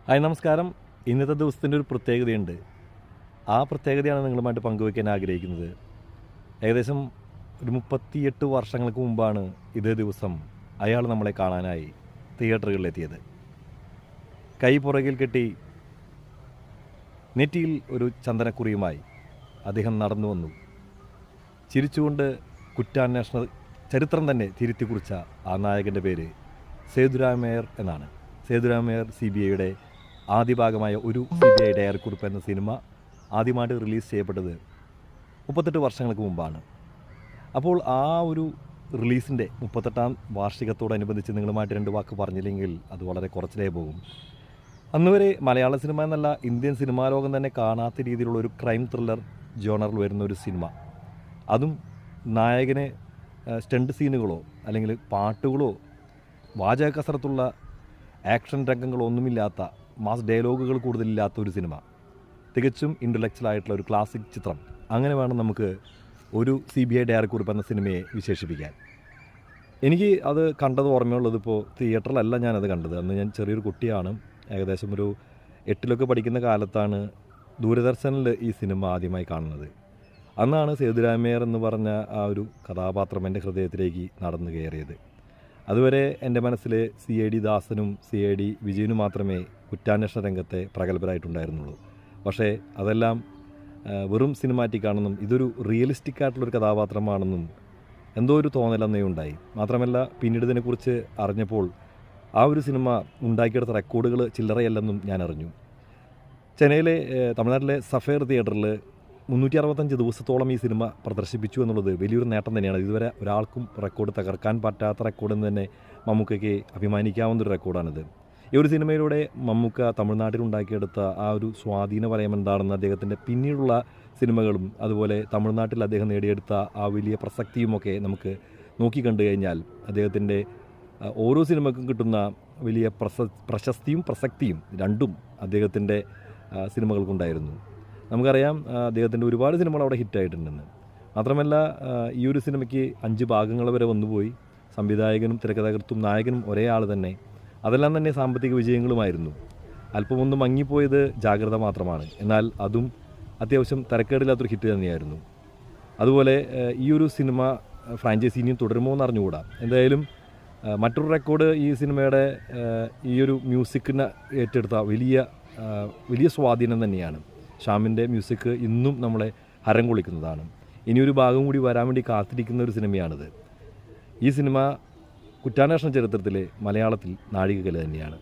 Hi നമസ്കാരം. ഇന്നത്തെ ദിവസത്തിൻ്റെ ഒരു പ്രത്യേകതയുണ്ട്. ആ പ്രത്യേകതയാണ് നിങ്ങളുമായിട്ട് പങ്കുവയ്ക്കാൻ ആഗ്രഹിക്കുന്നത്. ഏകദേശം ഒരു 38 വർഷങ്ങൾക്ക് മുമ്പാണ് ഇതേ ദിവസം അയാൾ നമ്മളെ കാണാനായി തിയേറ്ററുകളിലെത്തിയത്. കൈ പുറകിൽ കെട്ടി നെറ്റിയിൽ ഒരു ചന്ദനക്കുറിയുമായി അദ്ദേഹം നടന്നു വന്നു. ചിരിച്ചുകൊണ്ട് കുറ്റാന്വേഷണ ചരിത്രം തന്നെ തിരുത്തി കുറിച്ച ആ നായകൻ്റെ പേര് സേതുരാമയ്യർ എന്നാണ്. സേതുരാമയ്യർ CBIയുടെ ആദ്യ ഭാഗമായ ഒരു CBI ഡയറിക്കുറിപ്പ് എന്ന സിനിമ ആദ്യമായിട്ട് റിലീസ് ചെയ്യപ്പെട്ടത് 38 വർഷങ്ങൾക്ക് മുമ്പാണ്. അപ്പോൾ ആ ഒരു റിലീസിൻ്റെ 38ാം വാർഷികത്തോടനുബന്ധിച്ച് നിങ്ങളുമായിട്ട് 2 വാക്ക് പറഞ്ഞില്ലെങ്കിൽ അത് വളരെ കുറച്ചിലേ പോകും. അന്നുവരെ മലയാള സിനിമ എന്നല്ല ഇന്ത്യൻ സിനിമാ ലോകം തന്നെ കാണാത്ത രീതിയിലുള്ള ഒരു ക്രൈം ത്രില്ലർ ജോണറിൽ വരുന്ന ഒരു സിനിമ, അതും നായകന് സ്റ്റണ്ട് സീനുകളോ അല്ലെങ്കിൽ പാട്ടുകളോ വാചക കസരത്തുള്ള ആക്ഷൻ രംഗങ്ങളോ ഒന്നുമില്ലാത്ത, മാസ് ഡയലോഗുകൾ കൂടുതലില്ലാത്ത ഒരു സിനിമ, തികച്ചും ഇൻ്റലക്ച്വലായിട്ടുള്ള ഒരു ക്ലാസിക് ചിത്രം. അങ്ങനെ വേണം നമുക്ക് ഒരു CBI ഡയറിക്കുറിപ്പ് എന്ന സിനിമയെ വിശേഷിപ്പിക്കാൻ. എനിക്ക് അത് കണ്ടത് ഓർമ്മയുള്ളത് ഇപ്പോൾ തിയേറ്ററിലല്ല ഞാനത് കണ്ടത്. അന്ന് ഞാൻ ചെറിയൊരു കുട്ടിയാണ്. ഏകദേശം ഒരു 8ലൊക്കെ പഠിക്കുന്ന കാലത്താണ് ദൂരദർശനിൽ ഈ സിനിമ ആദ്യമായി കാണുന്നത്. അന്നാണ് സേതുരാമയ്യർ എന്ന് പറഞ്ഞ ആ ഒരു കഥാപാത്രം എൻ്റെ ഹൃദയത്തിലേക്ക് നടന്നു കയറിയത്. അതുവരെ എൻ്റെ മനസ്സിൽ CID ദാസനും CID വിജയനും മാത്രമേ കുറ്റാന്വേഷണ രംഗത്തെ പ്രഗത്ഭരായിട്ടുണ്ടായിരുന്നുള്ളൂ. പക്ഷേ അതെല്ലാം വെറും സിനിമാറ്റിക് ആണെന്നും ഇതൊരു റിയലിസ്റ്റിക് ആയിട്ടുള്ളൊരു കഥാപാത്രമാണെന്നും എന്തോ ഒരു തോന്നലന്നേ ഉണ്ടായി. മാത്രമല്ല പിന്നീട് ഇതിനെക്കുറിച്ച് അറിഞ്ഞപ്പോൾ ആ ഒരു സിനിമ ഉണ്ടാക്കിയെടുത്ത റെക്കോർഡുകൾ ചില്ലറയല്ലെന്നും ഞാൻ അറിഞ്ഞു. ചെന്നൈയിലെ തമിഴ്നാട്ടിലെ സഫേർ തിയേറ്ററിൽ 365 ദിവസത്തോളം ഈ സിനിമ പ്രദർശിപ്പിച്ചു എന്നുള്ളത് വലിയൊരു നേട്ടം തന്നെയാണ്. ഇതുവരെ ഒരാൾക്കും റെക്കോർഡ് തകർക്കാൻ പറ്റാത്ത റെക്കോർഡെന്ന് തന്നെ മമ്മൂക്കയ്ക്ക് അഭിമാനിക്കാവുന്നൊരു റെക്കോർഡാണിത്. ഈ ഒരു സിനിമയിലൂടെ മമ്മൂക്ക തമിഴ്നാട്ടിൽ ഉണ്ടാക്കിയെടുത്ത ആ ഒരു സ്വാധീന വലയം എന്താണെന്ന് അദ്ദേഹത്തിൻ്റെ പിന്നീടുള്ള സിനിമകളും അതുപോലെ തമിഴ്നാട്ടിൽ അദ്ദേഹം നേടിയെടുത്ത ആ വലിയ പ്രസക്തിയുമൊക്കെ നമുക്ക് നോക്കിക്കണ്ടു കഴിഞ്ഞാൽ അദ്ദേഹത്തിൻ്റെ ഓരോ സിനിമക്കും കിട്ടുന്ന വലിയ പ്രശസ്തിയും പ്രസക്തിയും രണ്ടും അദ്ദേഹത്തിൻ്റെ സിനിമകൾക്കുണ്ടായിരുന്നു. നമുക്കറിയാം അദ്ദേഹത്തിൻ്റെ ഒരുപാട് സിനിമകൾ അവിടെ ഹിറ്റായിട്ടുണ്ടെന്ന്. മാത്രമല്ല ഈ ഒരു സിനിമയ്ക്ക് 5 ഭാഗങ്ങൾ വരെ വന്നുപോയി. സംവിധായകനും തിരക്കഥാകൃത്തും നായകനും ഒരേ ആൾ തന്നെ. അതെല്ലാം തന്നെ സാമ്പത്തിക വിജയങ്ങളുമായിരുന്നു. അല്പമൊന്ന് മങ്ങിപ്പോയത് ജാഗ്രത മാത്രമാണ്. എന്നാൽ അതും അത്യാവശ്യം തരക്കേടില്ലാത്തൊരു ഹിറ്റ് തന്നെയായിരുന്നു. അതുപോലെ ഈ ഒരു സിനിമ ഫ്രാഞ്ചൈസി ഇനിയും തുടരുമോ എന്ന് അറിഞ്ഞുകൂടാ. എന്തായാലും മറ്റൊരു റെക്കോർഡ് ഈ സിനിമയുടെ ഈ ഒരു മ്യൂസിക്കിനെ ഏറ്റെടുത്ത വലിയ സ്വാധീനം തന്നെയാണ്. ഷ്യാമിൻ്റെ മ്യൂസിക് ഇന്നും നമ്മളെ ഹരം കൊള്ളിക്കുന്നതാണ്. ഇനിയൊരു ഭാഗം കൂടി വരാൻ വേണ്ടി കാത്തിരിക്കുന്ന ഒരു സിനിമയാണിത്. ഈ സിനിമ കുറ്റാന്വേഷണ ചരിത്രത്തിലെ മലയാളത്തിൽ നാഴികക്കല്ല് തന്നെയാണ്.